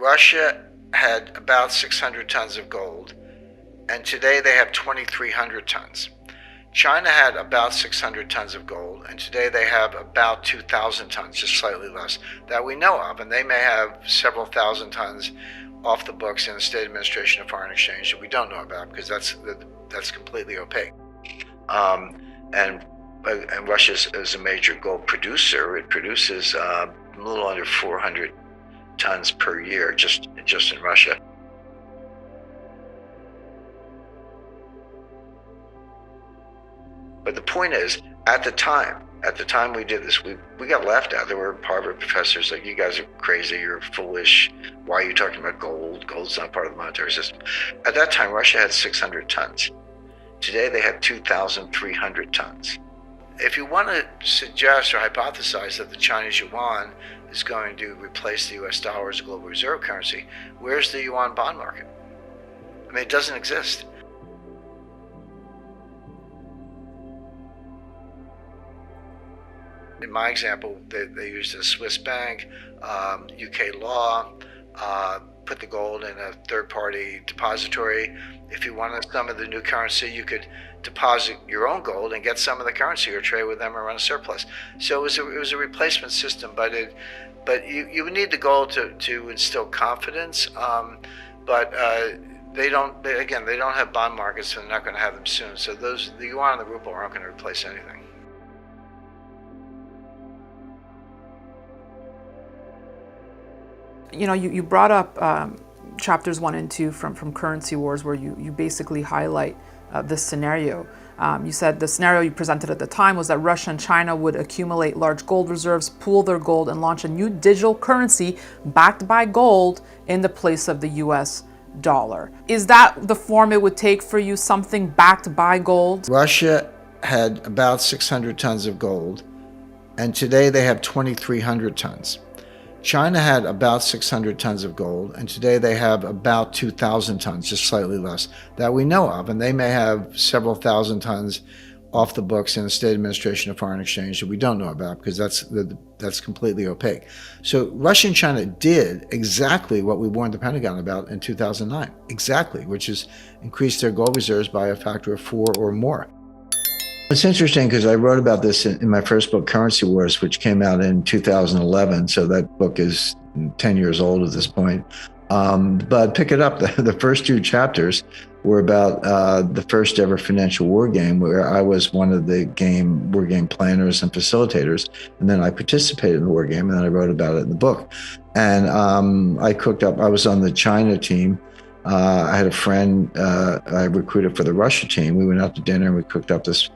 Russia had about 600 tons of gold, and today they have 2,300 tons. China had about 600 tons of gold, and today they have about 2,000 tons, just slightly less, that we know of. And they may have several thousand tons off the books in the State Administration of Foreign Exchange that we don't know about, because that's completely opaque. And Russia is a major gold producer. It produces a little under 400 tons per year just in Russia. But the point is, at the time we did this, we got laughed at. There were Harvard professors like, you guys are crazy, you're foolish, why are you talking about gold? Gold's not part of the monetary system. At that time, Russia had 600 tons. Today they have 2,300 tons. If you want to suggest or hypothesize that the Chinese yuan is going to replace the US dollar as a global reserve currency, where's the yuan bond market? I mean, it doesn't exist. In my example, they used a Swiss bank, UK law, put the gold in a third-party depository. If you wanted some of the new currency, you could deposit your own gold and get some of the currency or trade with them or run a surplus. So it was a replacement system, but you would need the gold to instill confidence. They don't have bond markets, so they're not going to have them soon. So the yuan and the ruble aren't going to replace anything. You know, you brought up chapters 1 and 2 from Currency Wars, where you basically highlight this scenario. You said the scenario you presented at the time was that Russia and China would accumulate large gold reserves, pool their gold, and launch a new digital currency backed by gold in the place of the US dollar. Is that the form it would take for you, something backed by gold? Russia had about 600 tons of gold, and today they have 2,300 tons. China had about 600 tons of gold, and today they have about 2,000 tons, just slightly less, that we know of. And they may have several thousand tons off the books in the State Administration of Foreign Exchange that we don't know about, because that's completely opaque. So Russia and China did exactly what we warned the Pentagon about in 2009, exactly, which is increase their gold reserves by a factor of 4 or more. It's interesting because I wrote about this in my first book, Currency Wars, which came out in 2011. So that book is 10 years old at this point. But pick it up. The first 2 chapters were about the first ever financial war game, where I was one of the war game planners and facilitators. And then I participated in the war game, and then I wrote about it in the book. And I was on the China team. I had a friend I recruited for the Russia team. We went out to dinner and we cooked up this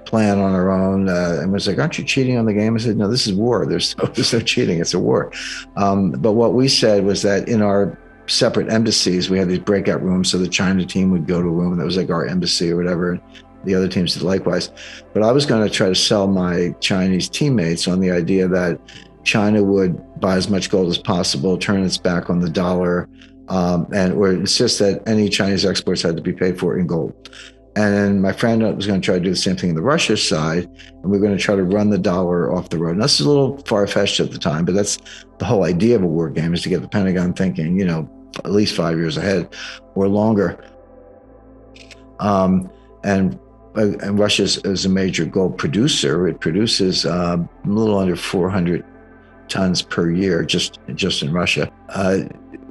plan on our own and was like, aren't you cheating on the game? I said, no, this is war. There's no cheating. It's a war. But what we said was that in our separate embassies, we had these breakout rooms. So the China team would go to a room that was like our embassy or whatever. And the other teams did likewise. But I was going to try to sell my Chinese teammates on the idea that China would buy as much gold as possible, turn its back on the dollar, or insist that any Chinese exports had to be paid for in gold. And then my friend was going to try to do the same thing on the Russia side, and we were going to try to run the dollar off the road. And this is a little far-fetched at the time, but that's the whole idea of a war game, is to get the Pentagon thinking, at least 5 years ahead or longer. And Russia is a major gold producer. It produces a little under 400 tons per year just in Russia.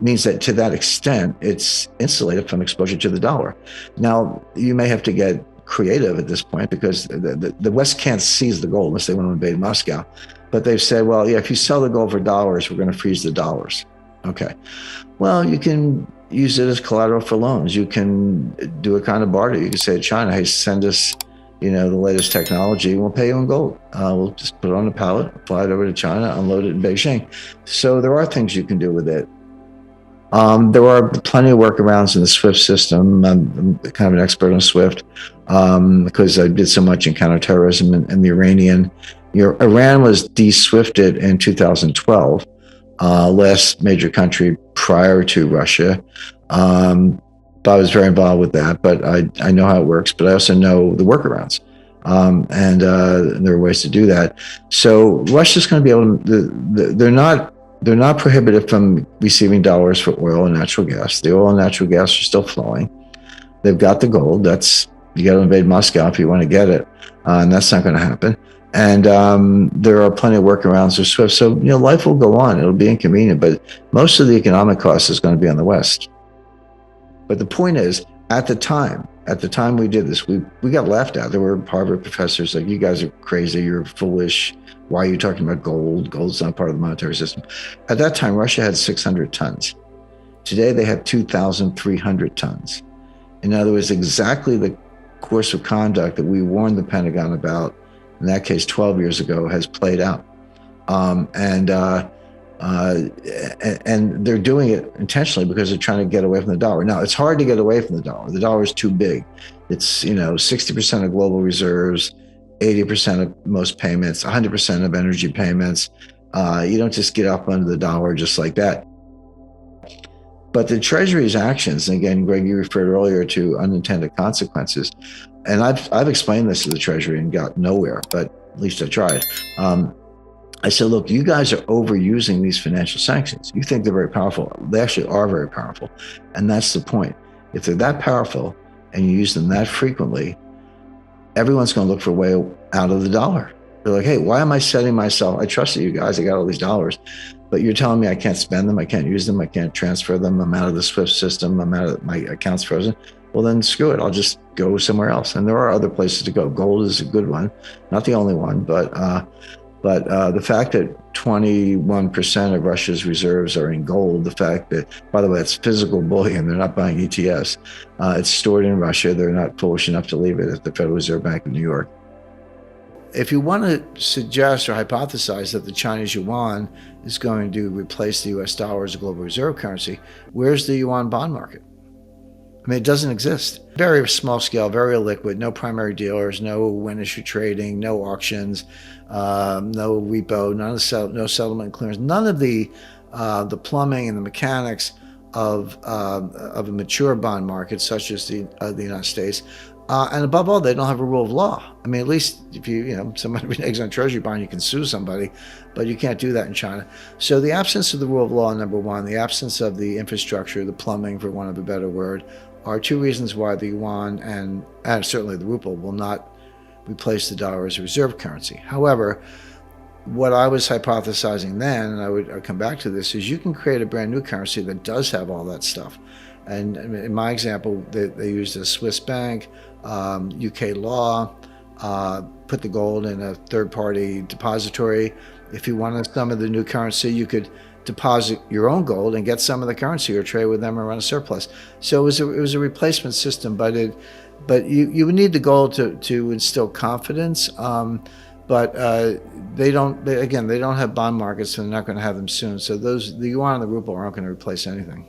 Means that to that extent, it's insulated from exposure to the dollar. Now, you may have to get creative at this point, because the West can't seize the gold unless they want to invade Moscow. But they've said, well, yeah, if you sell the gold for dollars, we're going to freeze the dollars. Okay. Well, you can use it as collateral for loans. You can do a kind of barter. You can say to China, hey, send us the latest technology, and we'll pay you in gold. We'll just put it on a pallet, fly it over to China, unload it in Beijing. So there are things you can do with it. There are plenty of workarounds in the SWIFT system. I'm kind of an expert on SWIFT because I did so much in counterterrorism and the Iranian. Iran was de-SWIFted in 2012, last major country prior to Russia. But I was very involved with that, but I know how it works, but I also know the workarounds. And there are ways to do that. So Russia's going to be able to, they're not they're not prohibited from receiving dollars for oil and natural gas. The oil and natural gas are still flowing. They've got the gold. That's, you got to invade Moscow if you want to get it, and that's not going to happen. And there are plenty of workarounds with SWIFT. So, life will go on. It'll be inconvenient, but most of the economic cost is going to be on the West. But the point is, at the time we did this, we got laughed at. There were Harvard professors like, you guys are crazy, you're foolish. Why are you talking about gold? Gold's not part of the monetary system. At that time, Russia had 600 tons. Today, they have 2,300 tons. In other words, exactly the course of conduct that we warned the Pentagon about, in that case 12 years ago, has played out. And they're doing it intentionally because they're trying to get away from the dollar. Now, it's hard to get away from the dollar. The dollar is too big. It's 60% of global reserves, 80% of most payments, 100% of energy payments. You don't just get up under the dollar just like that. But the Treasury's actions, and again, Greg, you referred earlier to unintended consequences, and I've explained this to the Treasury and got nowhere, but at least I tried. I said, look, you guys are overusing these financial sanctions. You think they're very powerful. They actually are very powerful. And that's the point. If they're that powerful and you use them that frequently, everyone's going to look for a way out of the dollar. They're like, hey, why am I setting myself? I trusted you guys. I got all these dollars. But you're telling me I can't spend them. I can't use them. I can't transfer them. I'm out of the SWIFT system. I'm out of my account's frozen. Well, then screw it. I'll just go somewhere else. And there are other places to go. Gold is a good one. Not the only one, but the fact that 21% of Russia's reserves are in gold, the fact that, by the way, it's physical bullion, they're not buying ETFs. It's stored in Russia. They're not foolish enough to leave it at the Federal Reserve Bank of New York. If you want to suggest or hypothesize that the Chinese yuan is going to replace the US dollar as a global reserve currency, where's the yuan bond market? I mean, it doesn't exist. Very small scale, very illiquid, no primary dealers, no when issue trading, no auctions, no repo, no settlement clearance, none of the plumbing and the mechanics of a mature bond market such as the United States. And above all, they don't have a rule of law. I mean, at least if somebody reneges on a treasury bond, you can sue somebody, but you can't do that in China. So the absence of the rule of law, number one, the absence of the infrastructure, the plumbing, for want of a better word, are two reasons why the yuan and certainly the ruble will not replace the dollar as a reserve currency. However, what I was hypothesizing then, and I'd come back to this, is you can create a brand new currency that does have all that stuff. And in my example, they used a Swiss bank, UK law, put the gold in a third-party depository. If you wanted some of the new currency, you could deposit your own gold and get some of the currency or trade with them or run a surplus. So it was a replacement system, but you would need the gold to instill confidence. But they don't have bond markets, so they're not going to have them soon. So the yuan and the ruble aren't going to replace anything.